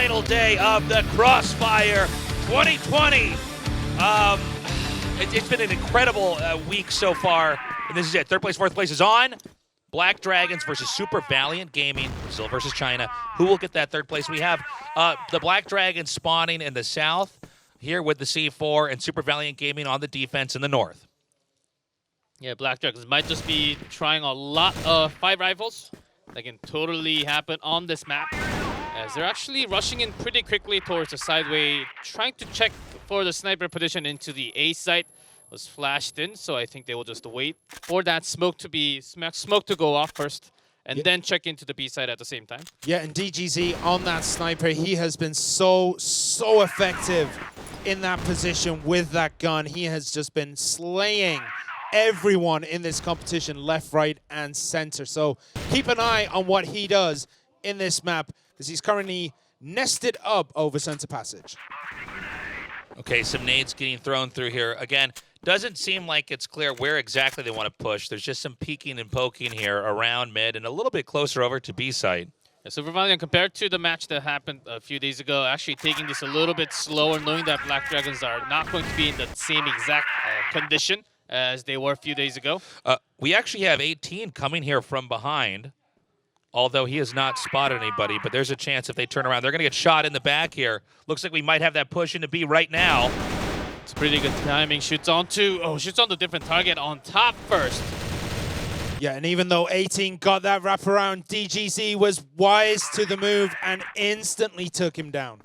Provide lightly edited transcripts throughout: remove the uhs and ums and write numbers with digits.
final day of the Crossfire 2020. It's been an incredible week so far. And this is it. Third place, fourth place is on. Black Dragons versus SuperValiant Gaming, Brazil versus China. Who will get that third place? We have the Black Dragons spawning in the south here with the C4 and SuperValiant Gaming on the defense in the north. Yeah, Black Dragons might just be trying a lot of 5 rifles. That can totally happen on this map, as they're actually rushing in pretty quickly towards the sideway, trying to check for the sniper position into the A site. Was flashed in, so I think they will just wait for that smoke to go off first, and then check into the B side at the same time. Yeah, and DGZ on that sniper, he has been so effective in that position with that gun. He has just been slaying everyone in this competition, left, right, and center. So keep an eye on what he does in this map, as he's currently nested up over center passage. Okay, some nades getting thrown through here. Again, doesn't seem like it's clear where exactly they want to push. There's just some peeking and poking here around mid and a little bit closer over to B site. Yeah, SuperValiant, compared to the match that happened a few days ago, actually taking this a little bit slower, knowing that Black Dragons are not going to be in the same exact condition as they were a few days ago. We actually have 18 coming here from behind, although he has not spotted anybody, but there's a chance if they turn around, they're going to get shot in the back here. Looks like we might have that push into B right now. It's pretty good timing. Shoots on the different target on top first. Yeah, and even though 18 got that wraparound, DGZ was wise to the move and instantly took him down.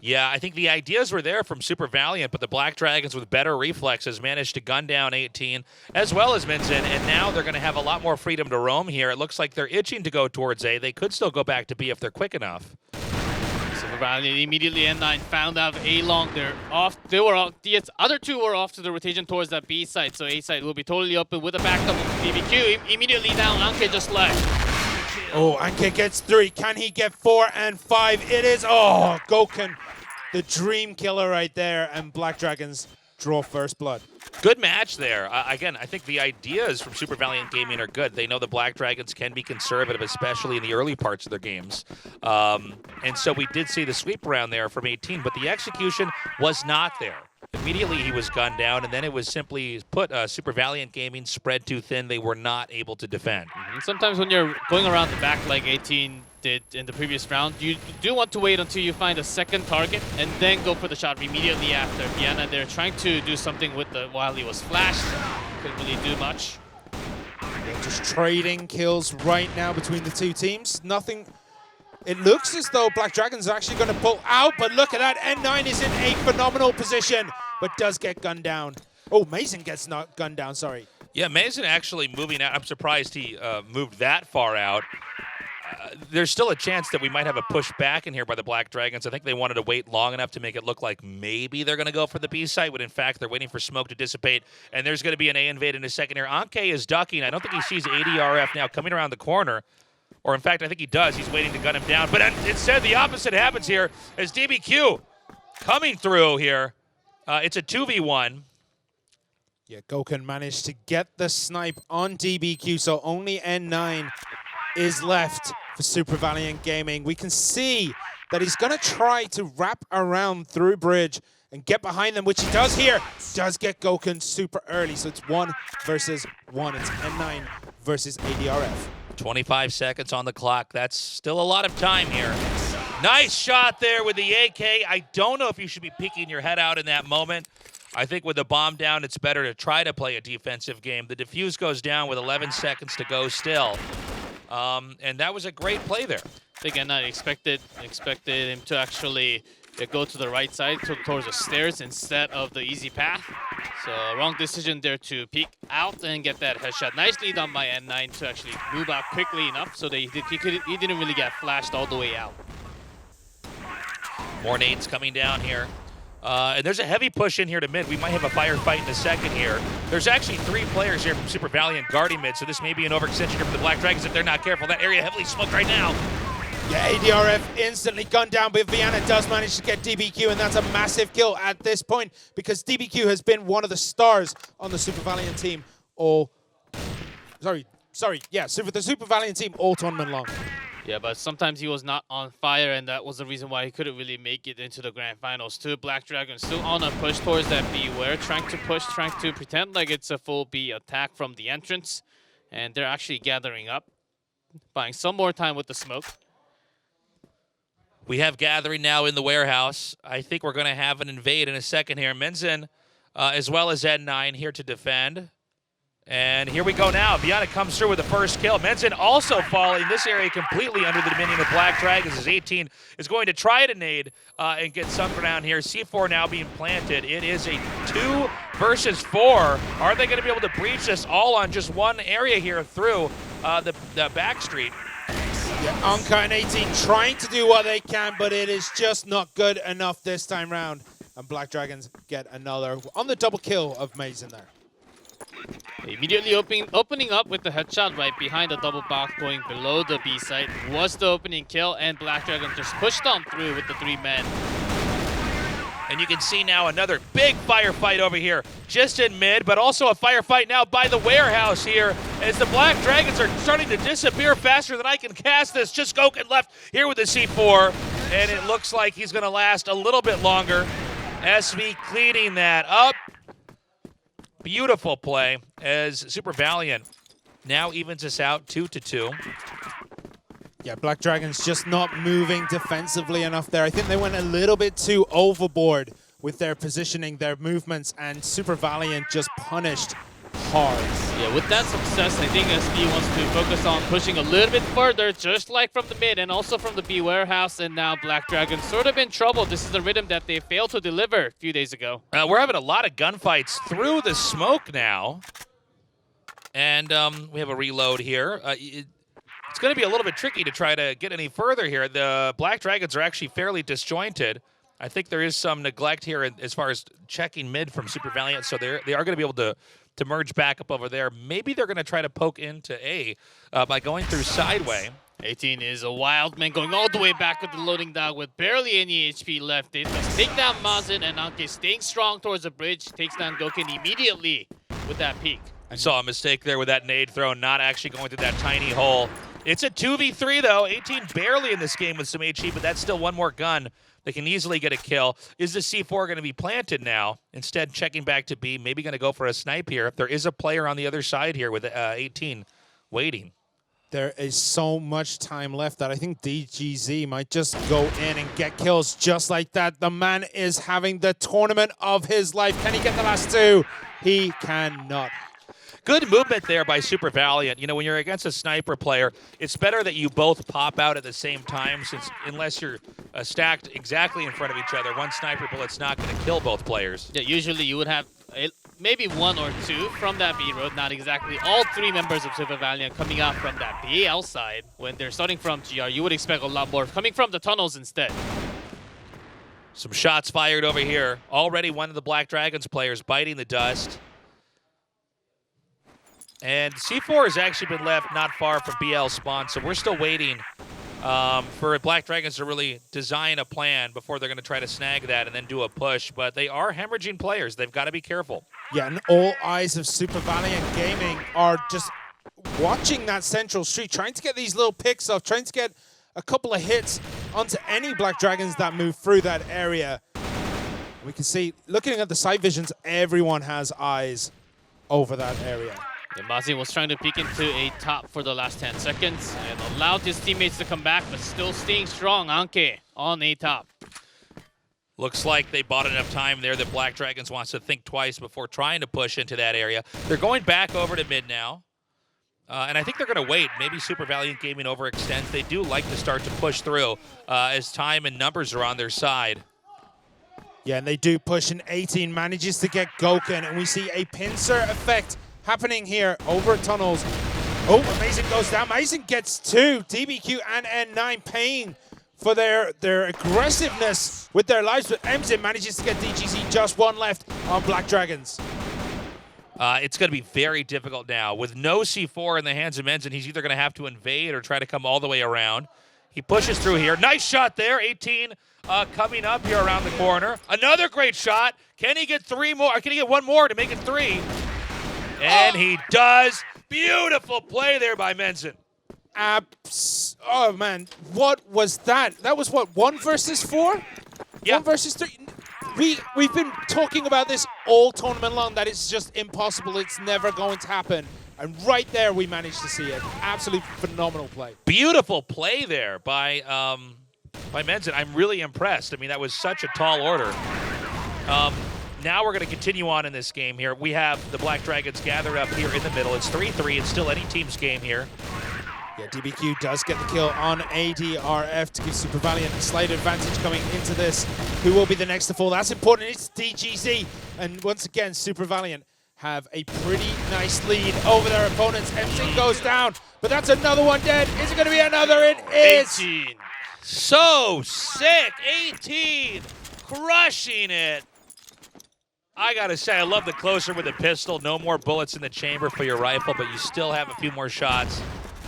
Yeah, I think the ideas were there from SuperValiant, but the Black Dragons with better reflexes managed to gun down 18 as well as Minzen, and now they're going to have a lot more freedom to roam here. It looks like they're itching to go towards A. They could still go back to B if they're quick enough. SuperValiant immediately N9 found out A-long. They're off. They were off. The other two were off to the rotation towards that B side, so A side will be totally open with a backup BBQ. Immediately now, Anke just left. Oh, Anke gets 3. Can he get 4 and 5? It is, oh, Gokun, the dream killer right there, and Black Dragons draw first blood. Good match there. Again, I think the ideas from SuperValiant Gaming are good. They know the Black Dragons can be conservative, especially in the early parts of their games. And so we did see the sweep around there from 18, but the execution was not there. Immediately he was gunned down, and then it was simply put SuperValiant Gaming spread too thin. They were not able to defend. Sometimes when you're going around the back like 18 did in the previous round, you do want to wait until you find a second target and then go for the shot immediately after. Vienna, they're trying to do something with the while he was flashed. Couldn't really do much. They're just trading kills right now between the two teams. Nothing. It looks as though Black Dragons are actually going to pull out, but look at that. N9 is in a phenomenal position, but does get gunned down. Oh, Mason gets not gunned down, sorry. Yeah, Mason actually moving out. I'm surprised he moved that far out. There's still a chance that we might have a push back in here by the Black Dragons. I think they wanted to wait long enough to make it look like maybe they're going to go for the B site, when in fact they're waiting for smoke to dissipate, and there's going to be an A invade in a second here. Anke is ducking. I don't think he sees ADRF now coming around the corner. Or in fact, I think he does. He's waiting to gun him down. But instead, the opposite happens here as DBQ coming through here. It's a 2v1. Yeah, Gokun managed to get the snipe on DBQ, so only N9 is left for SuperValiant Gaming. We can see that he's going to try to wrap around through bridge and get behind them, which he does here. Does get Gokun super early, so it's 1 versus 1. It's N9 versus ADRF. 25 seconds on the clock. That's still a lot of time here. Nice shot there with the AK. I don't know if you should be peeking your head out in that moment. I think with the bomb down, it's better to try to play a defensive game. The defuse goes down with 11 seconds to go still. And that was a great play there. I think I expected him to actually go to the right side, towards the stairs instead of the easy path. So wrong decision there to peek out and get that headshot. Nicely done by N9 to actually move out quickly enough so that he didn't really get flashed all the way out. More nades coming down here. And there's a heavy push in here to mid. We might have a firefight in a second here. There's actually 3 players here from SuperValiant guarding mid, so this may be an overextension here for the Black Dragons if they're not careful. That area heavily smoked right now. Yeah, ADRF instantly gunned down, but Vienna does manage to get DBQ, and that's a massive kill at this point because DBQ has been one of the stars on the SuperValiant team all... Sorry, yeah, the SuperValiant team all tournament long. Yeah, but sometimes he was not on fire, and that was the reason why he couldn't really make it into the grand finals too. Black Dragon still on a push towards that B where trying to push, trying to pretend like it's a full B attack from the entrance. And they're actually gathering up, buying some more time with the smoke. We have gathering now in the warehouse. I think we're going to have an invade in a second here. Menzin, as well as N9 here to defend. And here we go now. Valiant comes through with the first kill. Menzin also falling this area completely under the dominion of Black Dragons as 18 is going to try to nade and get some ground here. C4 now being planted. It is a 2 versus 4. Are they going to be able to breach this all on just one area here through the back street? Yeah, Anka and 18 trying to do what they can, but it is just not good enough this time round. And Black Dragons get another on the double kill of Mason there. Immediately opening up with the headshot right behind the double box going below the B site was the opening kill, and Black Dragon just pushed on through with the 3 men. And you can see now another big firefight over here, just in mid, but also a firefight now by the warehouse here as the Black Dragons are starting to disappear faster than I can cast this. Just Goken left here with the C4, and it looks like he's going to last a little bit longer. SV cleaning that up. Beautiful play as SuperValiant now evens us out 2-2. Yeah, Black Dragons just not moving defensively enough there. I think they went a little bit too overboard with their positioning, their movements, and SuperValiant just punished hard. Yeah, with that success, I think SV wants to focus on pushing a little bit further, just like from the mid and also from the B warehouse, and now Black Dragon sort of in trouble. This is the rhythm that they failed to deliver a few days ago. We're having a lot of gunfights through the smoke now, and we have a reload here. It's going to be a little bit tricky to try to get any further here. The Black Dragons are actually fairly disjointed. I think there is some neglect here as far as checking mid from SuperValiant, so they are going to be able to merge back up over there. Maybe they're going to try to poke into A by going through sideway. 18 is a wild man going all the way back with the loading dog with barely any HP left. They just take down Mazin, and Anke staying strong towards the bridge, takes down Goken immediately with that peek. I saw a mistake there with that nade throw, not actually going through that tiny hole. It's a 2v3 though. 18 barely in this game with some HP, but that's still one more gun. They can easily get a kill. Is the C4 going to be planted now? Instead, checking back to B, maybe going to go for a snipe here. There is a player on the other side here with 18 waiting. There is so much time left that I think DGZ might just go in and get kills just like that. The man is having the tournament of his life. Can he get the last 2? He cannot. Good movement there by SuperValiant. You know, when you're against a sniper player, it's better that you both pop out at the same time, since unless you're stacked exactly in front of each other, one sniper bullet's not going to kill both players. Yeah, usually you would have maybe 1 or 2 from that B road, not exactly all 3 members of SuperValiant coming out from that B outside. When they're starting from GR, you would expect a lot more coming from the tunnels instead. Some shots fired over here. Already one of the Black Dragons players biting the dust. And C4 has actually been left not far from BL spawn, so we're still waiting for Black Dragons to really design a plan before they're going to try to snag that and then do a push. But they are hemorrhaging players. They've got to be careful. Yeah, and all eyes of SuperValiant Gaming are just watching that central street, trying to get these little picks off, trying to get a couple of hits onto any Black Dragons that move through that area. We can see, looking at the side visions, everyone has eyes over that area. Yeah, Mazin was trying to peek into a top for the last 10 seconds and allowed his teammates to come back, but still staying strong. Anke on a top. Looks like they bought enough time there that Black Dragons wants to think twice before trying to push into that area. They're going back over to mid now. And I think they're going to wait. Maybe SuperValiant Gaming overextends. They do like to start to push through as time and numbers are on their side. Yeah, and they do push, and 18 manages to get Goken, and we see a pincer effect happening here over tunnels. Oh, Amazing goes down. Amazing gets 2. DBQ and N9 paying for their aggressiveness with their lives, but Emzin manages to get DGZ just 1 left on Black Dragons. It's going to be very difficult now. With no C4 in the hands of Emzin, he's either going to have to invade or try to come all the way around. He pushes through here. Nice shot there. 18 coming up here around the corner. Another great shot. Can he get 3 more? Can he get 1 more to make it 3? And he does. Beautiful play there by Menzin. Oh, man. What was that? That was what, 1 versus 4? Yeah. 1 versus 3? We've been talking about this all tournament long, that it's just impossible. It's never going to happen. And right there, we managed to see it. Absolute phenomenal play. Beautiful play there by Menzen. I'm really impressed. I mean, that was such a tall order. Now we're going to continue on in this game here. We have the Black Dragons gathered up here in the middle. It's 3-3. It's still any team's game here. Yeah, DBQ does get the kill on ADRF to give SuperValiant a slight advantage coming into this. Who will be the next to fall? That's important. It's DGZ. And once again, SuperValiant have a pretty nice lead over their opponents. MC goes down, but that's another one dead. Is it going to be another? It is. 18. So sick. 18. Crushing it. I got to say, I love the closer with the pistol. No more bullets in the chamber for your rifle, but you still have a few more shots.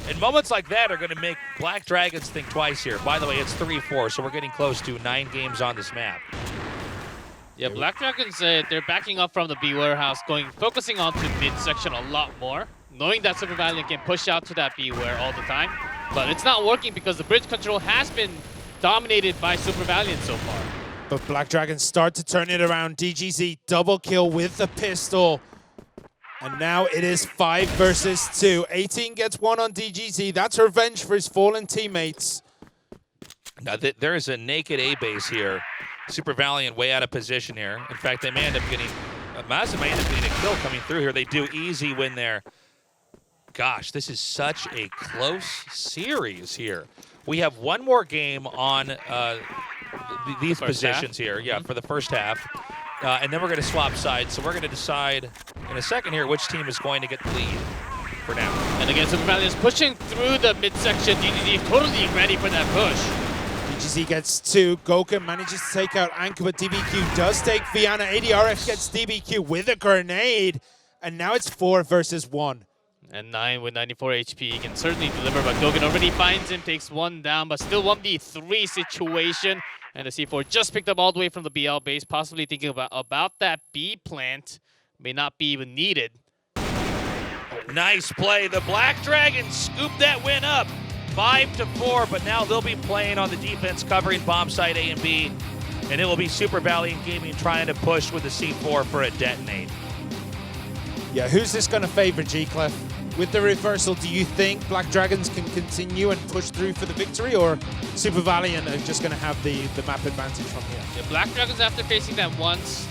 And moments like that are going to make Black Dragons think twice here. By the way, it's 3-4, so we're getting close to 9 games on this map. Yeah, Black Dragons, they're backing up from the B warehouse, focusing onto mid-section a lot more, knowing that SuperValiant can push out to that B ware all the time. But it's not working because the bridge control has been dominated by SuperValiant so far. But Black Dragons start to turn it around. DGZ double kill with the pistol. And now it is 5 versus 2. 18 gets 1 on DGZ. That's revenge for his fallen teammates. Now, there is a naked A base here. SuperValiant way out of position here. In fact, they may end up getting, Mazda may end up getting a kill coming through here. They do easy win there. Gosh, this is such a close series here. We have one more game on these positions here, yeah, for the first half. And then we're going to swap sides. So we're going to decide in a second here which team is going to get the lead for now. And again, SuperValiant is pushing through the midsection. DGZ totally ready for that push. DGZ gets 2. Goku manages to take out Anchor, but DBQ does take Viana. ADRF gets DBQ with a grenade. And now it's 4 versus 1. And 9 with 94 HP. He can certainly deliver, but Gogan already finds him, takes 1 down, but still 1v3 situation. And the C4 just picked up all the way from the BL base, possibly thinking about that B plant. May not be even needed. Nice play. The Black Dragons scooped that win up. 5-4, but now they'll be playing on the defense, covering bomb site A and B. And it will be SuperValiant Gaming trying to push with the C4 for a detonate. Yeah, who's this going to favor, G-Clef? With the reversal, do you think Black Dragons can continue and push through for the victory, or SuperValiant are just going to have the map advantage from here? The Black Dragons, after facing that once,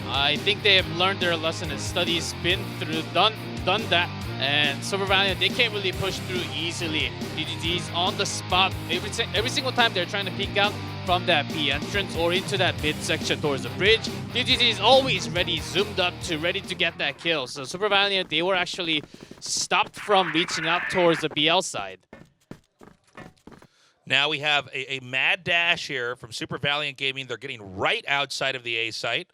I think they have learned their lesson, and studies been through, done that. And SuperValiant, they can't really push through easily. DGZ's on the spot every single time they're trying to peek out from that B entrance or into that midsection towards the bridge. DGZ is always ready, zoomed up ready to get that kill. So SuperValiant, they were actually stopped from reaching out towards the BL side. Now we have a mad dash here from SuperValiant Gaming. They're getting right outside of the A site.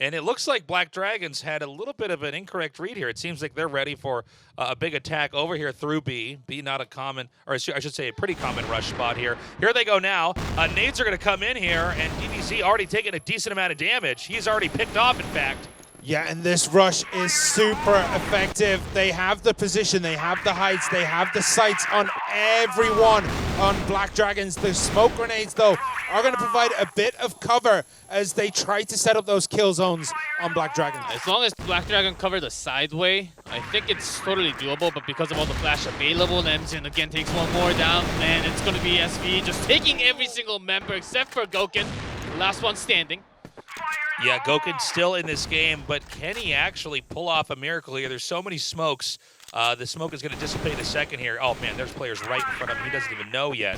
And it looks like Black Dragons had a little bit of an incorrect read here. It seems like they're ready for a big attack over here through B. B not a common, or I should say a pretty common rush spot here. Here they go now. Nades are going to come in here, and DBZ already taking a decent amount of damage. He's already picked off, in fact. Yeah, and this rush is super effective. They have the position, they have the heights, they have the sights on everyone on Black Dragons. The smoke grenades, though, are going to provide a bit of cover as they try to set up those kill zones on Black Dragons. As long as Black Dragon cover the sideway, I think it's totally doable, but because of all the flash available, Nemzin again takes 1 more down, and it's going to be SV just taking every single member except for Goken, the last one standing. Yeah, Goken's still in this game, but can he actually pull off a miracle here? There's so many smokes. The smoke is going to dissipate in a second here. Oh, man, there's players right in front of him. He doesn't even know yet.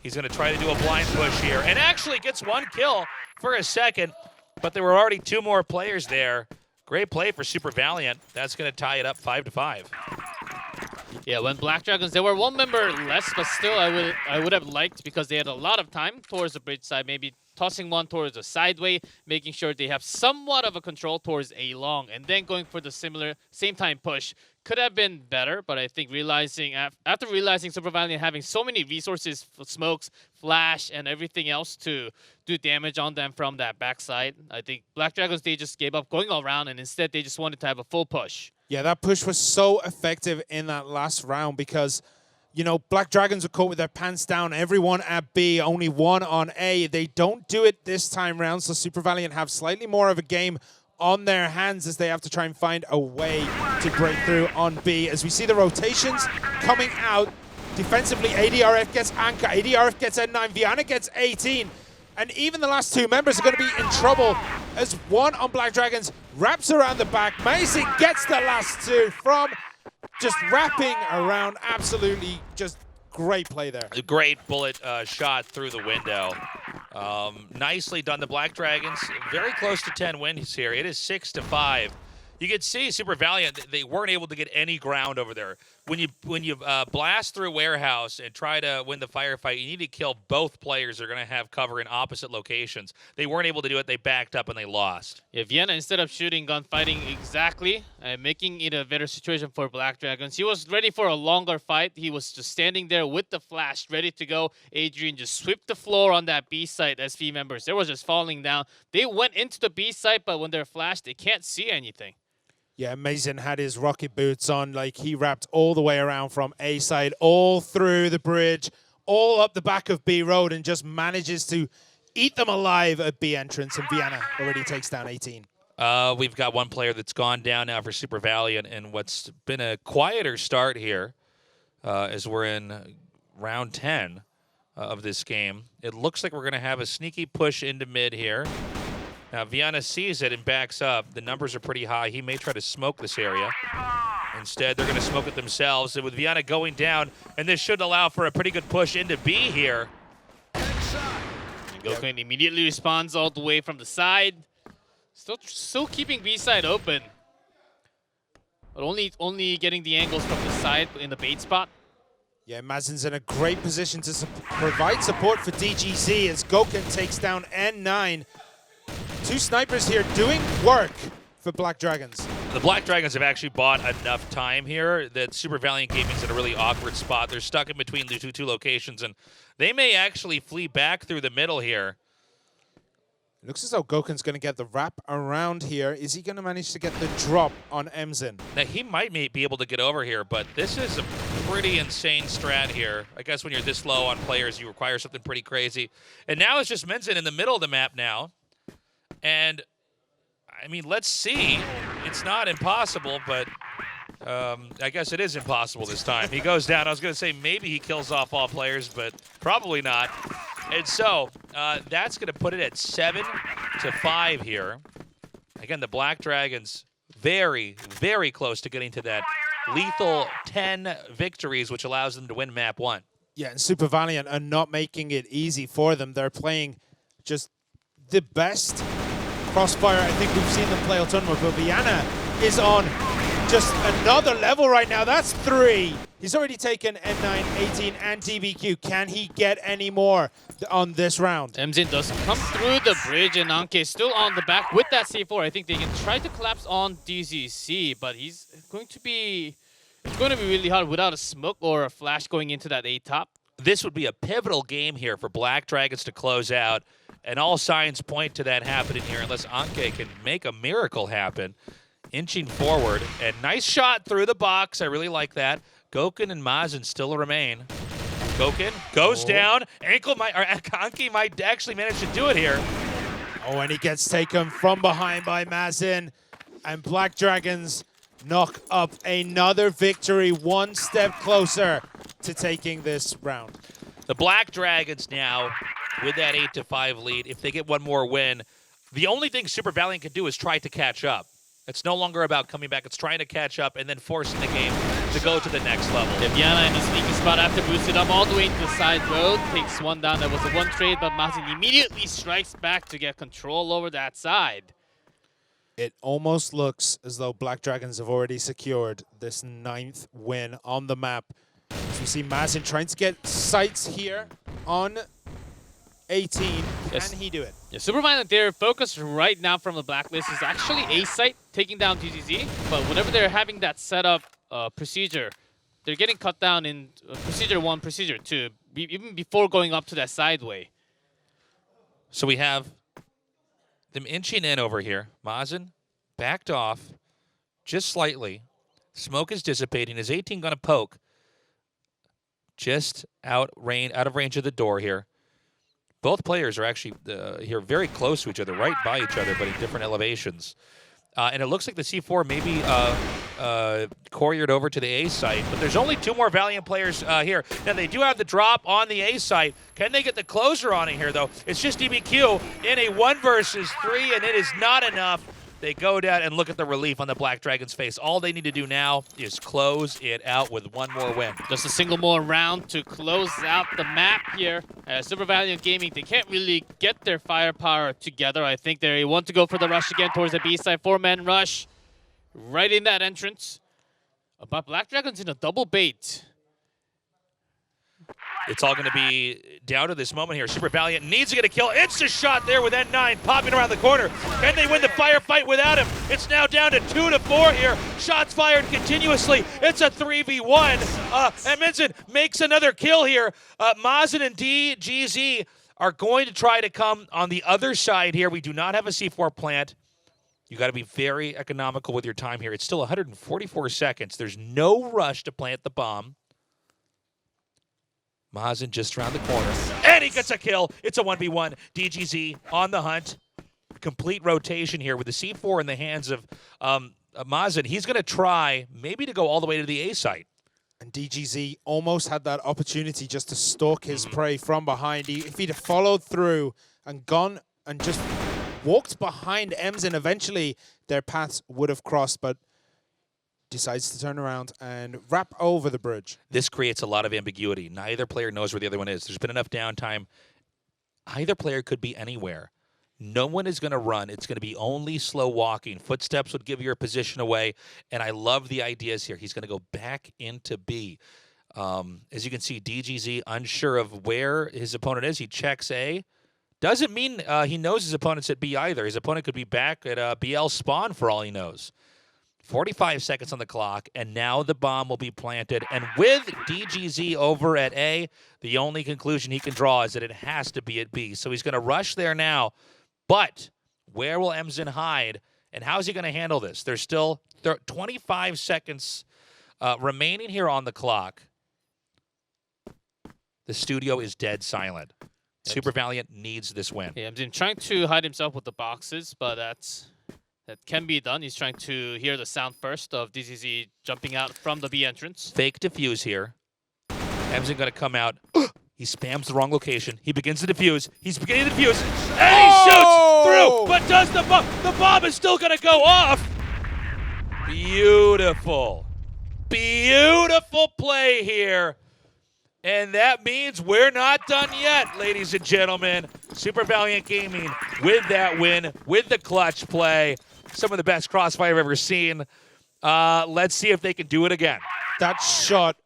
He's going to try to do a blind push here and actually gets 1 kill for a second, but there were already 2 more players there. Great play for SuperValiant. That's going to tie it up 5-5. Yeah, when Black Dragons, they were 1 member less, but still I would have liked, because they had a lot of time towards the bridge side, maybe tossing 1 towards the sideway, making sure they have somewhat of a control towards A long, and then going for the same time push. Could have been better, but I think after realizing SuperValiant having so many resources, smokes, flash, and everything else to do damage on them from that backside, I think Black Dragons, they just gave up going all around, and instead they just wanted to have a full push. Yeah, that push was so effective in that last round because you know, Black Dragons are caught with their pants down. Everyone at B, only one on A. They don't do it this time round, so SuperValiant have slightly more of a game on their hands as they have to try and find a way to break through on B. As we see the rotations coming out, defensively, ADRF gets Anka, ADRF gets N9, Viana gets 18. And even the last two members are going to be in trouble as one on Black Dragons wraps around the back. Mason gets the last two from just wrapping around. Absolutely just great play there. A great bullet shot through the window. Nicely done. The Black Dragons very close to 10 wins here. It is 6-5. You can see SuperValiant, they weren't able to get any ground over there. When you blast through a warehouse and try to win the firefight, you need to kill both players. They're going to have cover in opposite locations. They weren't able to do it. They backed up and they lost. Yeah, Vienna, instead of shooting gunfighting exactly, making it a better situation for Black Dragons, he was ready for a longer fight. He was just standing there with the flash, ready to go. Adrian just swept the floor on that B site as SV members. They were just falling down. They went into the B site, but when they're flashed, they can't see anything. Yeah, Mason had his rocket boots on, like he wrapped all the way around from A side, all through the bridge, all up the back of B road, and just manages to eat them alive at B entrance, and Vienna already takes down 18. We've got one player that's gone down now for SuperValiant, and what's been a quieter start here as we're in round 10 of this game. It looks like we're going to have a sneaky push into mid here. Now, Viana sees it and backs up. The numbers are pretty high. He may try to smoke this area. Instead, they're going to smoke it themselves. And with Viana going down, and this should allow for a pretty good push into B here. Gokun immediately responds all the way from the side. Still keeping B side open. But only getting the angles from the side in the bait spot. Yeah, Mazin's in a great position to provide support for DGZ as Gokun takes down N9. Two snipers here doing work for Black Dragons. The Black Dragons have actually bought enough time here that SuperValiant Gaming's in a really awkward spot. They're stuck in between the two locations, and they may actually flee back through the middle here. It looks as though Gokun's going to get the wrap around here. Is he going to manage to get the drop on Emzin? Now, he might be able to get over here, but this is a pretty insane strat here. I guess when you're this low on players, you require something pretty crazy. And now it's just Menzin in the middle of the map now. And, I mean, let's see. It's not impossible, but I guess it is impossible this time. He goes down. I was going to say maybe he kills off all players, but probably not. And so that's going to put it at 7-5 here. Again, the Black Dragons very, very close to getting to that lethal 10 victories, which allows them to win map 1. Yeah, and SuperValiant are not making it easy for them. They're playing just the best crossfire I think we've seen them play all tournament, but Viana is on just another level right now. That's 3. He's already taken N9, 18, and TBQ. Can he get any more on this round? Emzin does come through the bridge, and Anke still on the back with that C4. I think they can try to collapse on DZC, but it's going to be really hard without a smoke or a flash going into that A top. This would be a pivotal game here for Black Dragons to close out, and all signs point to that happening here unless Anke can make a miracle happen. Inching forward, and nice shot through the box. I really like that. Gokun and Mazen still remain. Gokun goes down. Anke might actually manage to do it here. Oh, and he gets taken from behind by Mazen. And Black Dragons knock up another victory, one step closer to taking this round. The Black Dragons now, with that 8-5 lead, if they get one more win, the only thing SuperValiant can do is try to catch up. It's no longer about coming back. It's trying to catch up and then forcing the game to go to the next level. Viana in the sneaky spot after boosted up all the way into the side road. Takes one down. That was a one trade, but Martin immediately strikes back to get control over that side. It almost looks as though Black Dragons have already secured this 9th win on the map. As we see Mazin trying to get sights here on 18. Yes. Can he do it? Yeah, SuperValiant, their focus right now from the blacklist is actually A site, taking down DZZ. But whenever they're having that setup procedure, they're getting cut down in procedure 1, procedure 2, even before going up to that sideway. So we have them inching in over here. Mazen backed off just slightly. Smoke is dissipating. Is 18 going to poke? just out of range of the door here. Both players are actually here very close to each other, right by each other, but in different elevations. And it looks like the C4 may be couriered over to the A site, but there's only 2 more Valiant players here. Now, they do have the drop on the A site. Can they get the closer on it here, though? It's just DBQ in a 1 versus 3, and it is not enough. They go down and look at the relief on the Black Dragon's face. All they need to do now is close it out with 1 more win. Just a single more round to close out the map here. SuperValiant Gaming, they can't really get their firepower together. I think they want to go for the rush again towards the B side. 4-man rush right in that entrance. But Black Dragon's in a double bait. It's all going to be down to this moment here. SuperValiant needs to get a kill. It's a shot there with N9 popping around the corner. Can they win the firefight without him? It's now down to 2 to 4 here. Shots fired continuously. It's a 3v1. And Minson makes another kill here. Mazen and DGZ are going to try to come on the other side here. We do not have a C4 plant. You got to be very economical with your time here. It's still 144 seconds. There's no rush to plant the bomb. Mazen just around the corner, and he gets a kill. It's a 1v1. DGZ on the hunt. Complete rotation here with the C4 in the hands of Mazen. He's going to try maybe to go all the way to the A site. And DGZ almost had that opportunity just to stalk his prey from behind. If he'd have followed through and gone and just walked behind Emzen, eventually their paths would have crossed, but decides to turn around and wrap over the bridge. This creates a lot of ambiguity. Neither player knows where the other one is. There's been enough downtime. Either player could be anywhere. No one is going to run. It's going to be only slow walking. Footsteps would give your position away, and I love the ideas here. He's going to go back into B. As you can see, DGZ unsure of where his opponent is. He checks A. Doesn't mean he knows his opponent's at B either. His opponent could be back at BL spawn for all he knows. 45 seconds on the clock, and now the bomb will be planted. And with DGZ over at A, the only conclusion he can draw is that it has to be at B. So he's going to rush there now. But where will Emzen hide, and how is he going to handle this? There's still 25 seconds remaining here on the clock. The studio is dead silent. SuperValiant needs this win. Yeah, Emzen trying to hide himself with the boxes, but that can be done. He's trying to hear the sound first of DGZ jumping out from the B entrance. Fake defuse here. Emzen going to come out. He spams the wrong location. He begins to defuse. He's beginning to defuse. And he shoots through. But does the bomb? The bomb is still going to go off. Beautiful. Beautiful play here. And that means we're not done yet, ladies and gentlemen. SuperValiant Gaming with that win, with the clutch play. Some of the best crossfire I've ever seen. Let's see if they can do it again. That shot,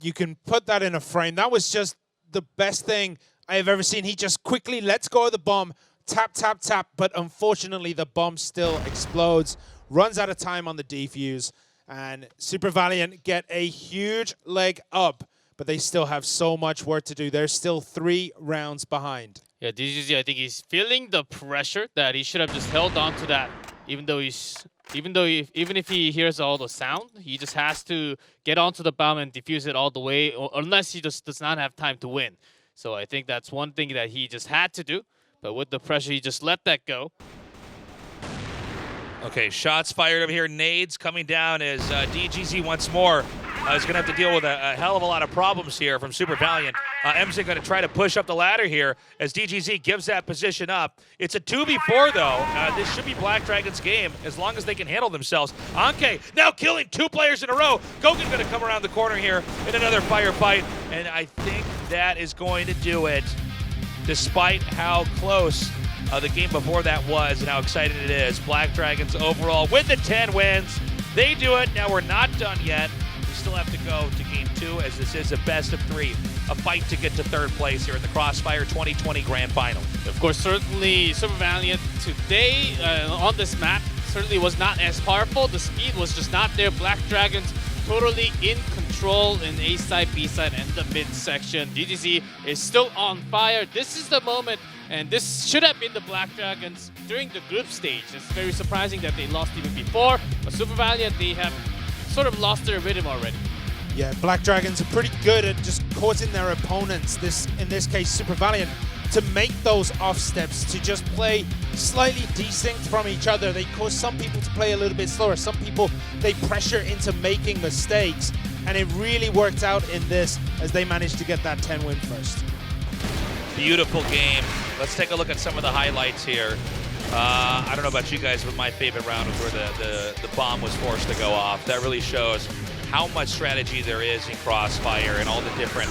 you can put that in a frame. That was just the best thing I have ever seen. He just quickly lets go of the bomb, tap, tap, tap, but unfortunately the bomb still explodes, runs out of time on the defuse, and SuperValiant get a huge leg up, but they still have so much work to do. They're still 3 rounds behind. Yeah, DGZ, I think he's feeling the pressure that he should have just held on to that, even if he hears all the sound, he just has to get onto the bomb and defuse it all the way, unless he just does not have time to win. So I think that's one thing that he just had to do, but with the pressure, he just let that go. Okay, shots fired over here. Nades coming down as DGZ once more is going to have to deal with a hell of a lot of problems here from SuperValiant. Emzen going to try to push up the ladder here as DGZ gives that position up. It's a 2v4, though. This should be Black Dragon's game as long as they can handle themselves. Anke now killing 2 players in a row. Goken's going to come around the corner here in another firefight, and I think that is going to do it, despite how close the game before that was and how exciting it is. Black Dragons overall with the 10 wins. They do it. Now we're not done yet. We still have to go to game 2 as this is a best of 3. A fight to get to 3rd place here in the Crossfire 2020 Grand Final. Of course, certainly SuperValiant today on this map certainly was not as powerful. The speed was just not there. Black Dragons totally in control in A side, B side, and the mid section. DGZ is still on fire. This is the moment, and this should have been the Black Dragons during the group stage. It's very surprising that they lost even before, but SuperValiant, they have sort of lost their rhythm already. Yeah, Black Dragons are pretty good at just causing their opponents, in this case SuperValiant, to make those off steps, to just play slightly distinct from each other. They cause some people to play a little bit slower. Some people, they pressure into making mistakes. And it really worked out in this as they managed to get that 10 win first. Beautiful game. Let's take a look at some of the highlights here. I don't know about you guys, but my favorite round was where the bomb was forced to go off. That really shows how much strategy there is in Crossfire and all the different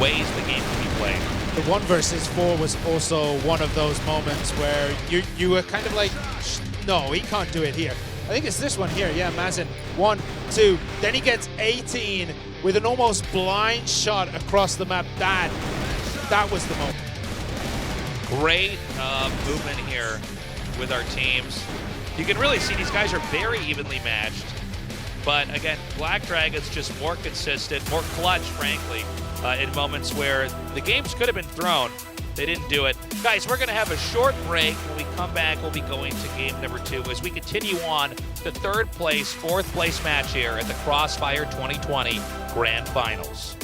ways the game can be played. The 1 versus 4 was also one of those moments where you were kind of like, no, he can't do it here. I think it's this one here, yeah, Mazin. 1, 2, then he gets 18 with an almost blind shot across the map. That was the moment. Great movement here with our teams. You can really see these guys are very evenly matched. But again, Black Dragon's just more consistent, more clutch, frankly, in moments where the games could have been thrown. They didn't do it. Guys, we're going to have a short break. When we come back, we'll be going to game number 2 as we continue on the 3rd place, 4th place match here at the Crossfire 2020 Grand Finals.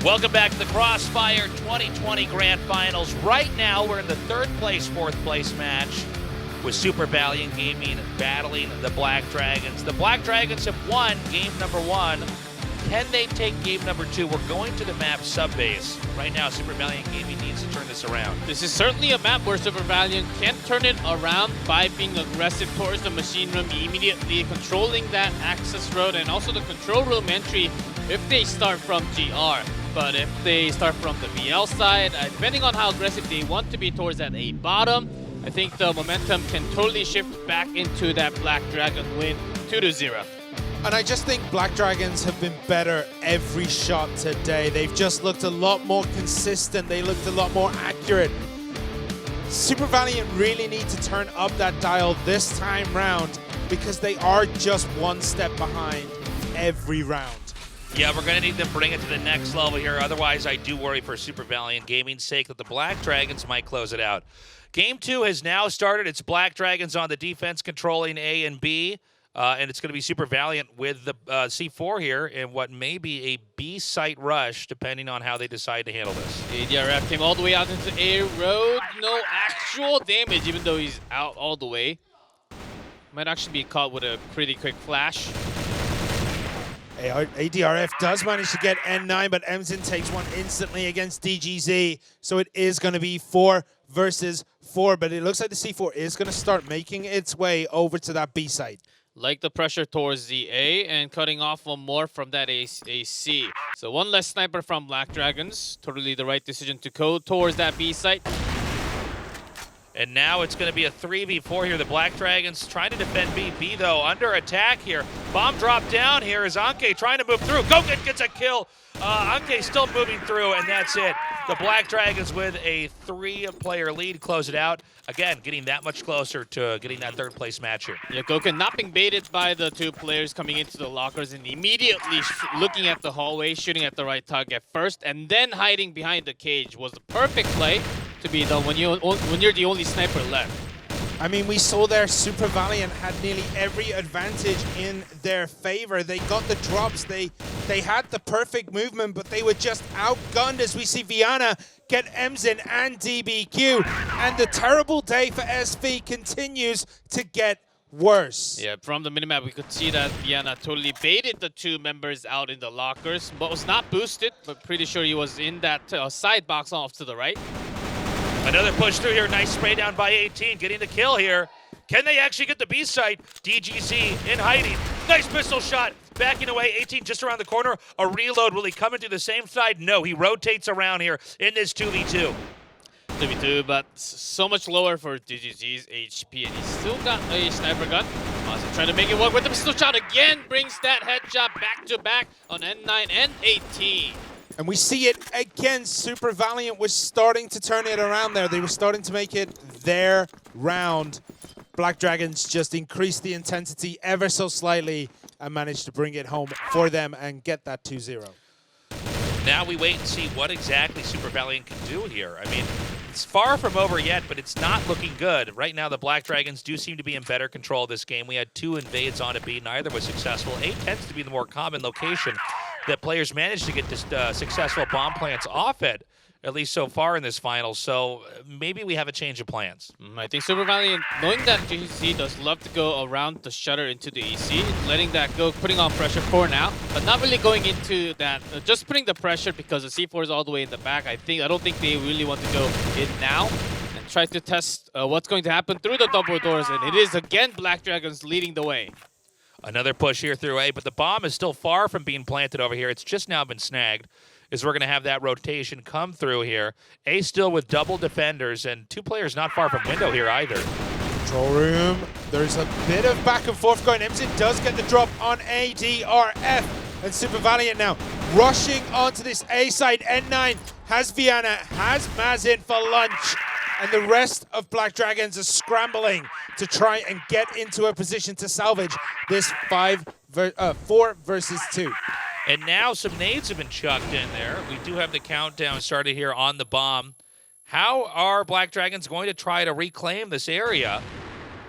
Welcome back to the Crossfire 2020 Grand Finals. Right now, we're in the third place, fourth place match with SuperValiant Gaming battling the Black Dragons. The Black Dragons have won game number 1. Can they take game number 2? We're going to the map Subbase. Right now, SuperValiant Gaming needs to turn this around. This is certainly a map where SuperValiant can turn it around by being aggressive towards the machine room, immediately controlling that access road and also the control room entry if they start from GR. But if they start from the BL side, depending on how aggressive they want to be towards that A bottom, I think the momentum can totally shift back into that Black Dragon win 2-0. And I just think Black Dragons have been better every shot today. They've just looked a lot more consistent. They looked a lot more accurate. SuperValiant really need to turn up that dial this time round because they are just one step behind every round. Yeah, we're going to need them to bring it to the next level here. Otherwise, I do worry for SuperValiant Gaming's sake that the Black Dragons might close it out. Game 2 has now started. It's Black Dragons on the defense controlling A and B. And it's going to be SuperValiant with the C4 here in what may be a B site rush, depending on how they decide to handle this. ADRF came all the way out into A road. No actual damage, even though he's out all the way. Might actually be caught with a pretty quick flash. ADRF does manage to get N9, but Emzen takes one instantly against DGZ. So it is going to be 4 versus 4, but it looks like the C4 is going to start making its way over to that B site. Like the pressure towards the A and cutting off one more from that AC. So one less sniper from Black Dragons. Totally the right decision to go towards that B site. And now it's going to be a 3v4 here. The Black Dragons trying to defend B. B, though, under attack here. Bomb drop down here is Anke trying to move through. Goken gets a kill. Anke still moving through, and that's it. The Black Dragons with a 3-player lead close it out. Again, getting that much closer to getting that third-place match here. Yeah, Goken not being baited by the 2 players coming into the lockers and immediately looking at the hallway, shooting at the right target first, and then hiding behind the cage was the perfect play to be done when you're the only sniper left. I mean, we saw there SuperValiant had nearly every advantage in their favor. They got the drops, they had the perfect movement, but they were just outgunned as we see Viana get Emzen and DBQ. And the terrible day for SV continues to get worse. Yeah, from the minimap, we could see that Viana totally baited the 2 members out in the lockers, but was not boosted, but pretty sure he was in that side box off to the right. Another push through here. Nice spray down by 18. Getting the kill here. Can they actually get the B site? DGZ in hiding. Nice pistol shot. Backing away. 18 just around the corner. A reload. Will he come into the same side? No. He rotates around here in this 2v2. 2v2, but so much lower for DGZ's HP. And he's still got a sniper gun. Also trying to make it work with the pistol shot again. Brings that headshot back to back on N9 and 18. And we see it again. SuperValiant was starting to turn it around there. They were starting to make it their round. Black Dragons just increased the intensity ever so slightly and managed to bring it home for them and get that 2-0. Now we wait and see what exactly SuperValiant can do here. I mean, it's far from over yet, but it's not looking good. Right now, the Black Dragons do seem to be in better control of this game. We had 2 invades on a B. Neither was successful. A tends to be the more common location that players manage to get successful bomb plants off at least so far in this final. So maybe we have a change of plans. I think SuperValiant, knowing that GC does love to go around the shutter into the AC, letting that go, putting on pressure for now, but not really going into that, just putting the pressure because the C4 is all the way in the back. I don't think they really want to go in now and try to test what's going to happen through the double doors, and it is again Black Dragons leading the way. Another push here through A, but the bomb is still far from being planted over here. It's just now been snagged. Is we're going to have that rotation come through here. A still with double defenders, and 2 players not far from window here either. Control room. There's a bit of back and forth going. Emzen does get the drop on ADRF. And SuperValiant now rushing onto this A side. N9 has Viana, has Maz in for lunch. And the rest of Black Dragons are scrambling to try and get into a position to salvage this 4 versus 2. And now some nades have been chucked in there. We do have the countdown started here on the bomb. How are Black Dragons going to try to reclaim this area?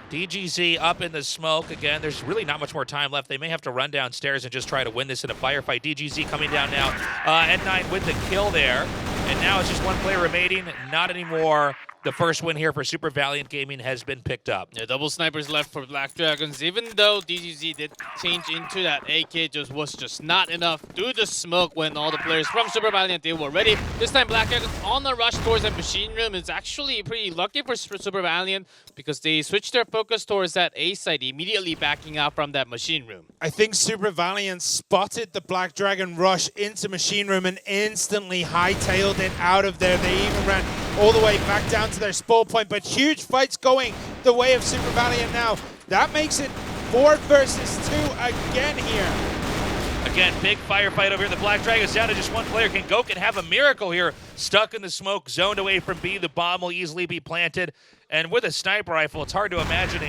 DGZ up in the smoke again. There's really not much more time left. They may have to run downstairs and just try to win this in a firefight. DGZ coming down now. N9 with the kill there. And now it's just one player remaining. Not anymore. The first win here for SuperValiant Gaming has been picked up. Yeah, double snipers left for Black Dragons. Even though DGZ did change into that AK, was just not enough through the smoke when all the players from SuperValiant, they were ready. This time Black Dragons on the rush towards that machine room. Is actually pretty lucky for SuperValiant because they switched their focus towards that A site, immediately backing out from that machine room. I think SuperValiant spotted the Black Dragon rush into machine room and instantly hightailed it out of there. They even ran all the way back down to their spawn point, but huge fights going the way of SuperValiant now. That makes it 4 versus 2 again here. Again, big firefight over here. The Black Dragon's down to just one player. Can Goken have a miracle here? Stuck in the smoke, zoned away from B. The bomb will easily be planted. And with a sniper rifle, it's hard to imagine,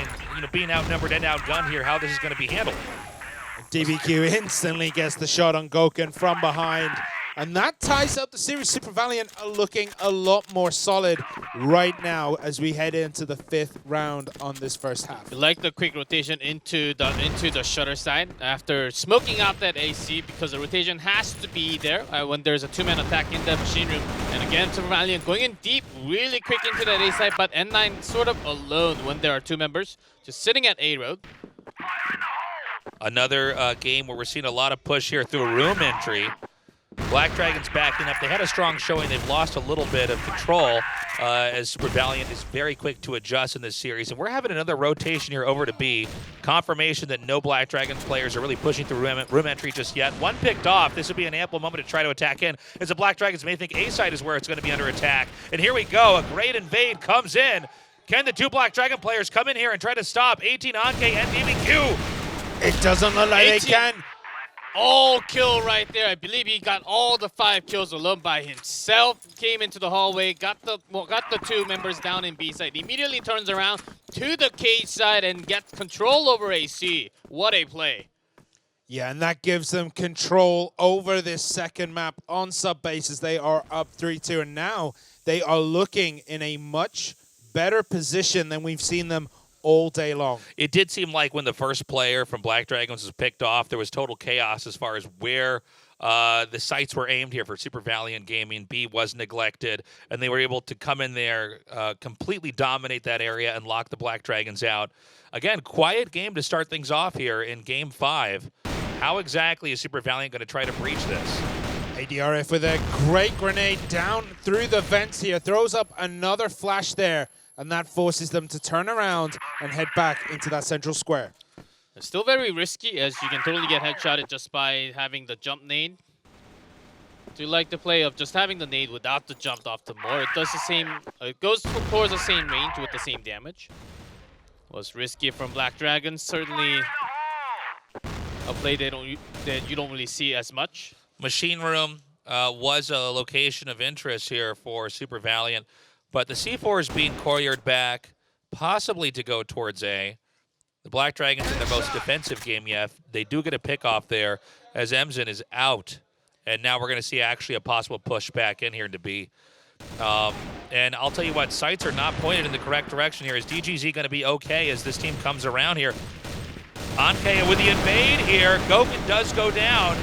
being outnumbered and outgunned here, how this is going to be handled. DBQ instantly gets the shot on Goken from behind. And that ties up the series. SuperValiant are looking a lot more solid right now as we head into the 5th round on this first half. I like the quick rotation into the shutter side after smoking out that AC, because the rotation has to be there when there's a 2-man attack in the machine room. And again, SuperValiant going in deep, really quick into that A side, but N9 sort of alone when there are 2 members, just sitting at A road. Another game where we're seeing a lot of push here through a room entry. Black Dragons backing up. They had a strong showing. They've lost a little bit of control as SuperValiant is very quick to adjust in this series. And we're having another rotation here over to B. Confirmation that no Black Dragons players are really pushing through room entry just yet. One picked off. This would be an ample moment to try to attack in, as the Black Dragons may think A side is where it's going to be under attack. And here we go. A great invade comes in. Can the 2 Black Dragon players come in here and try to stop 18 Anke and DBQ? It doesn't look like they can. All kill right there. I believe he got all the 5 kills alone by himself. Came into the hallway, got the 2 members down in B side. Immediately turns around to the cage side and gets control over AC. What a play. Yeah, and that gives them control over this second map on sub bases. They are up 3-2, and now they are looking in a much better position than we've seen them all day long. It did seem like when the first player from Black Dragons was picked off, there was total chaos as far as where the sights were aimed here for SuperValiant Gaming. B was neglected, and they were able to come in there, completely dominate that area, and lock the Black Dragons out. Again, quiet game to start things off here in Game 5. How exactly is SuperValiant going to try to breach this? ADRF with a great grenade down through the vents here, throws up another flash there, and that forces them to turn around and head back into that central square. It's still very risky, as you can totally get headshotted just by having the jump nade. Do you like the play of just having the nade without the jump off the more? It does the same, it goes towards the same range with the same damage. Was risky from Black Dragons, certainly a play that you don't really see as much. Machine room was a location of interest here for SuperValiant. But the C4 is being couriered back, possibly to go towards A. The Black Dragons in their most defensive game yet. They do get a pick off there as Emzen is out. And now we're going to see actually a possible push back in here into B. And I'll tell you what, sights are not pointed in the correct direction here. Is DGZ going to be okay as this team comes around here? Anke with the invade here. Goken does go down.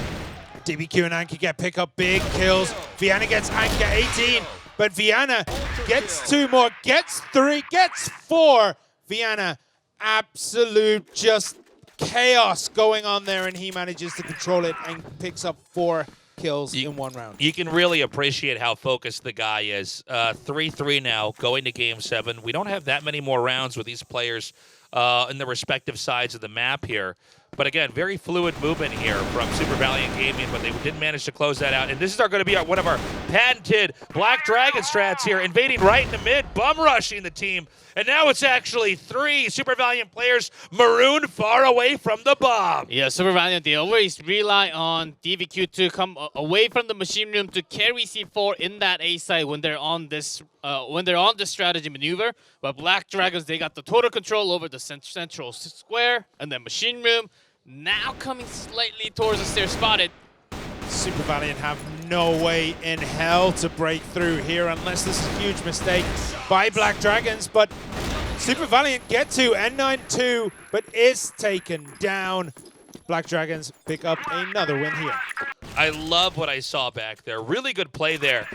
DBQ and Anke get pick up big kills. Viana gets Anke 18. But Viana gets 2 more, gets 3, gets 4. Viana, absolute just chaos going on there, and he manages to control it and picks up 4 kills in 1 round. You can really appreciate how focused the guy is. 3-3 now, going to Game 7. We don't have that many more rounds with these players in the respective sides of the map here. But again, very fluid movement here from SuperValiant Gaming, but they didn't manage to close that out. And this is going to be one of our patented Black Dragon strats here, invading right in the mid, bum rushing the team. And now it's actually 3 SuperValiant players marooned far away from the bomb. Yeah, SuperValiant, they always rely on DVQ to come away from the machine room to carry C4 in that A side when they're on this strategy maneuver. But Black Dragons, they got the total control over the central square and the machine room. Now coming slightly towards us, they're spotted. SuperValiant have no way in hell to break through here unless this is a huge mistake by Black Dragons, but SuperValiant get to N9-2, but is taken down. Black Dragons pick up another win here. I love what I saw back there. Really good play there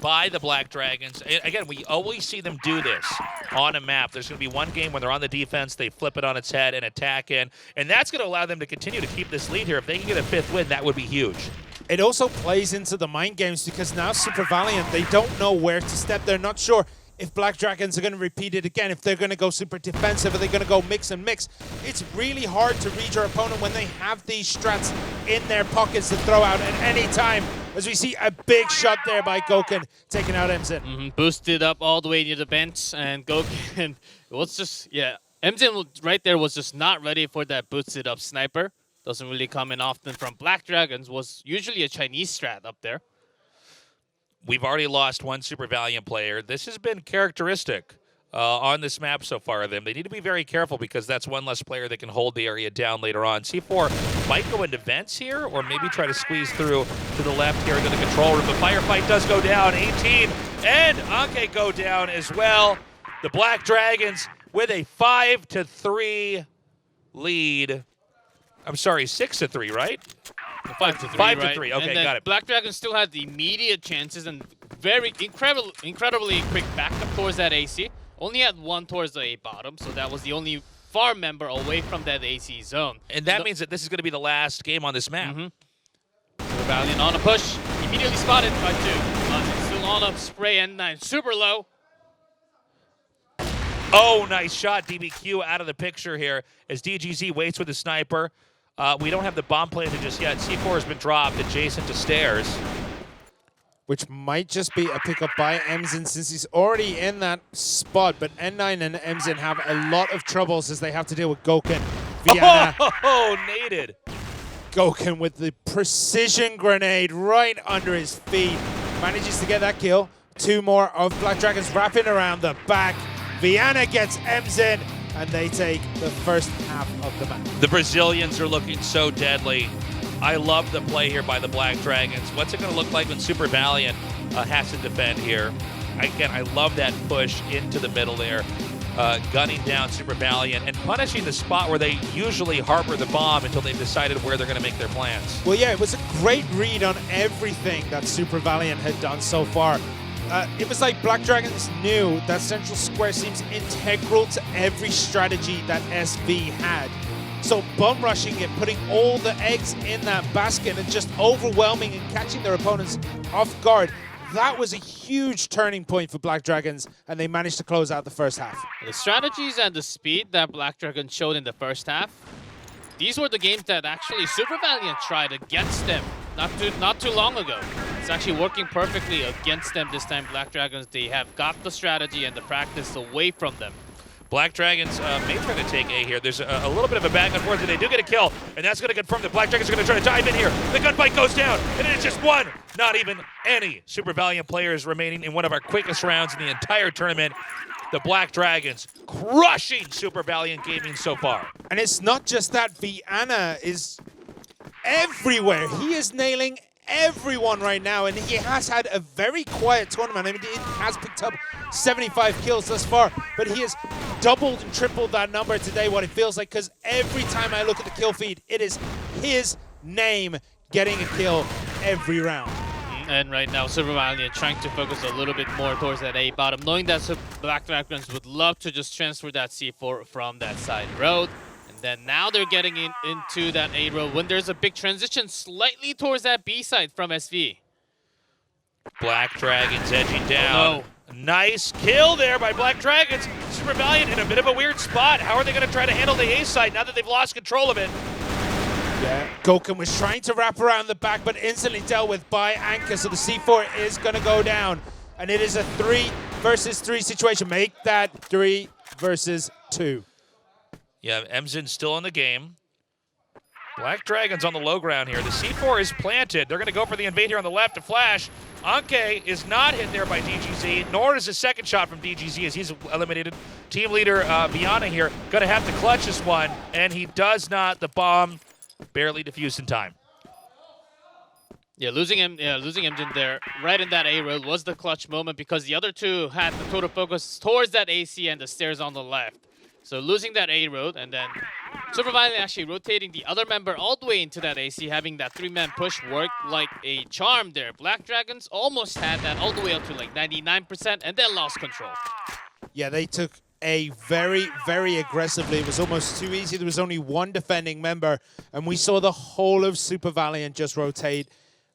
by the Black Dragons. And again, we always see them do this on a map. There's going to be one game when they're on the defense, they flip it on its head and attack in. And that's going to allow them to continue to keep this lead here. If they can get a 5th win, that would be huge. It also plays into the mind games because now SuperValiant, they don't know where to step. They're not sure if Black Dragons are going to repeat it again, if they're going to go super defensive, or they're going to go mix and mix. It's really hard to read your opponent when they have these strats in their pockets to throw out at any time. As we see a big shot there by Gokhan taking out Emzin. Boosted up all the way near the bench, and Gokhan was just, Emzin right there was just not ready for that boosted up sniper. Doesn't really come in often from Black Dragons, was usually a Chinese strat up there. We've already lost one SuperValiant player. This has been characteristic on this map so far of them. They need to be very careful because that's one less player that can hold the area down later on. C4 might go into vents here or maybe try to squeeze through to the left here into the control room. The firefight does go down. 18 and Anke go down as well. The Black Dragons with a 5-3 lead. I'm sorry, 6-3, right? 5-3, 5-3. Okay, and got it. Black Dragon still had the immediate chances and very incredibly quick backup towards that AC. Only had one towards the A bottom, so that was the only farm member away from that AC zone. And that means that this is going to be the last game on this map. Valiant on a push, immediately spotted by 2. Still on a spray N9, super low. Oh, nice shot. DBQ out of the picture here as DGZ waits with the sniper. We don't have the bomb planted just yet. C4 has been dropped adjacent to stairs. Which might just be a pickup by Emzin since he's already in that spot. But N9 and Emzin have a lot of troubles as they have to deal with Gokhan. Viana. Oh, naded. Gokhan with the precision grenade right under his feet. Manages to get that kill. 2 more of Black Dragons wrapping around the back. Viana gets Emzin, and they take the first half of the match. The Brazilians are looking so deadly. I love the play here by the Black Dragons. What's it going to look like when SuperValiant has to defend here? Again, I love that push into the middle there, gunning down SuperValiant and punishing the spot where they usually harbor the bomb until they've decided where they're going to make their plans. Well, yeah, it was a great read on everything that SuperValiant had done so far. It was like Black Dragons knew that Central Square seems integral to every strategy that SV had. So bum rushing it, putting all the eggs in that basket and just overwhelming and catching their opponents off guard. That was a huge turning point for Black Dragons, and they managed to close out the first half. The strategies and the speed that Black Dragon showed in the first half, these were the games that actually SuperValiant tried against them not too long ago. It's actually working perfectly against them this time. Black Dragons, they have got the strategy and the practice away from them. Black Dragons may try to take A here. There's a little bit of a back and forth, and they do get a kill, and that's going to confirm that Black Dragons are going to try to dive in here. The gunfight goes down, and it's just one, not even any SuperValiant players remaining in one of our quickest rounds in the entire tournament. The Black Dragons crushing SuperValiant Gaming so far. And it's not just that. Viana is everywhere. He is nailing everyone right now, and he has had a very quiet tournament. I mean, he has picked up 75 kills thus far, but he has doubled and tripled that number today, what it feels like, because every time I look at the kill feed, it is his name getting a kill every round. And right now, SuperValiant trying to focus a little bit more towards that A bottom, knowing that Black Dragons would love to just transfer that C4 from that side road. And then now they're getting into that A road when there's a big transition slightly towards that B side from SV. Black Dragons edging down. Oh, no. Nice kill there by Black Dragons. SuperValiant in a bit of a weird spot. How are they going to try to handle the A side now that they've lost control of it? Yeah, Gokhan was trying to wrap around the back, but instantly dealt with by Anka, so the C4 is going to go down. And it is a 3 versus 3 situation. Make that 3 versus 2. Yeah, Emzin still in the game. Black Dragons on the low ground here. The C4 is planted. They're going to go for the invade here on the left to flash. Anke is not hit there by DGZ, nor is a second shot from DGZ as he's eliminated. Team leader Viana here going to have to clutch this one, and he does not. The bomb barely defused in time. Yeah, losing Imjin there, right in that A road, was the clutch moment because the other two had the total focus towards that AC and the stairs on the left. So losing that A road, and then SuperValiant actually rotating the other member all the way into that AC, having that 3-man push worked like a charm there. Black Dragons almost had that all the way up to like 99% and then lost control. Yeah, they took A very, very aggressively. It was almost too easy. There was only one defending member, and we saw the whole of SuperValiant just rotate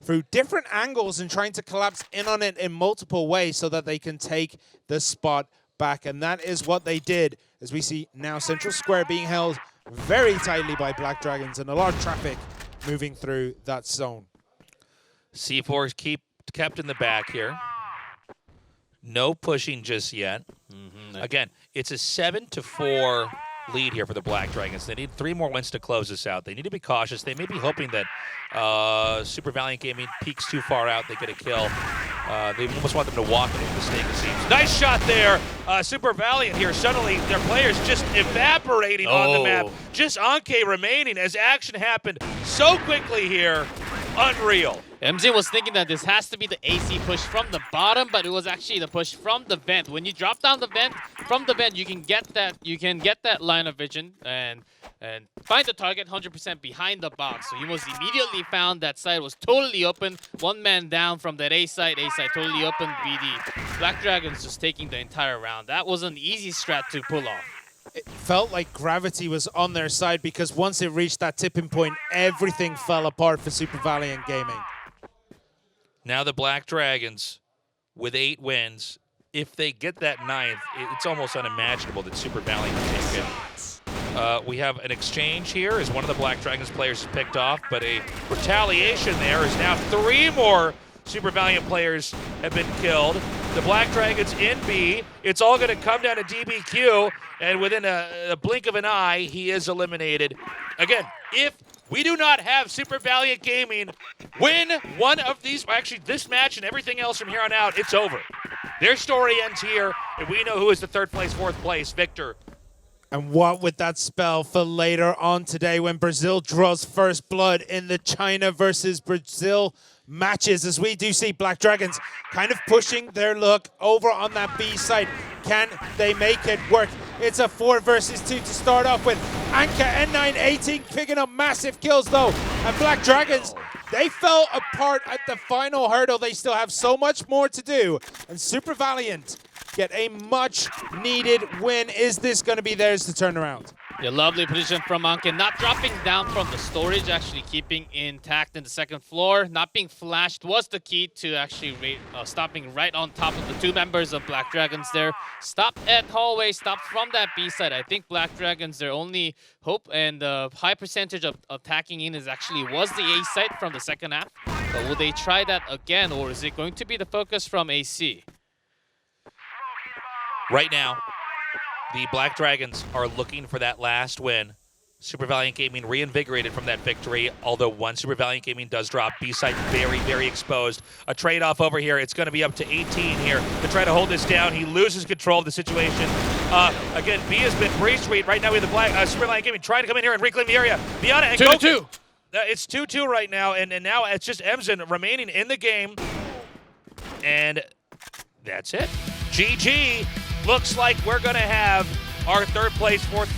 through different angles and trying to collapse in on it in multiple ways so that they can take the spot back. And that is what they did, as we see now Central Square being held very tightly by Black Dragons and a lot of traffic moving through that zone. C4 is kept in the back here. No pushing just yet. Again, it's a 7-4 lead here for the Black Dragons. They need 3 more wins to close this out. They need to be cautious. They may be hoping that SuperValiant Gaming peeks too far out. They get a kill. They almost want them to walk and make a mistake, it seems. Nice shot there. SuperValiant here. Suddenly, their players just evaporating on the map. Just Anke remaining as action happened so quickly here. Unreal. MJ was thinking that this has to be the AC push from the bottom, but it was actually the push from the vent. When you drop down the vent, from the vent, you can get that line of vision and find the target 100% behind the box. So you most immediately found that side was totally open. 1 man down from that A side totally open. BD. Black Dragons just taking the entire round. That was an easy strat to pull off. It felt like gravity was on their side because once it reached that tipping point, everything fell apart for SuperValiant Gaming. Now the Black Dragons with 8 wins. If they get that 9th, it's almost unimaginable that SuperValiant can take it. We have an exchange here as one of the Black Dragons players is picked off, but a retaliation there is now 3 more SuperValiant players have been killed. The Black Dragons in B. It's all going to come down to DBQ, and within a blink of an eye, he is eliminated. Again, if we do not have SuperValiant Gaming win one of these, actually this match and everything else from here on out, it's over. Their story ends here, and we know who is the 3rd place, 4th place victor. And what would that spell for later on today when Brazil draws first blood in the China versus Brazil matches, as we do see Black Dragons kind of pushing their luck over on that B side. Can they make it work? It's a 4 versus 2 to start off with. Anka N918 picking up massive kills though. And Black Dragons, they fell apart at the final hurdle. They still have so much more to do. And SuperValiant get a much needed win. Is this going to be theirs to turn around? Yeah, lovely position from Anke, not dropping down from the storage, actually keeping intact in the 2nd floor. Not being flashed was the key to actually stopping right on top of the 2 members of Black Dragons there. Stopped at hallway, stopped from that B side. I think Black Dragons, their only hope and high percentage of attacking in was the A side from the 2nd half. But will they try that again, or is it going to be the focus from AC? Right now, the Black Dragons are looking for that last win. SuperValiant Gaming reinvigorated from that victory, although one SuperValiant Gaming does drop. B-side very, very exposed. A trade-off over here. It's going to be up to 18 here to try to hold this down. He loses control of the situation. Again, B has been breached. Right now we have the Black SuperValiant Gaming trying to come in here and reclaim the area. Beyond it, and 2-2. It's 2-2 right now, and now it's just Emzen remaining in the game. And that's it. GG. Looks like we're going to have our 3rd place, 4th place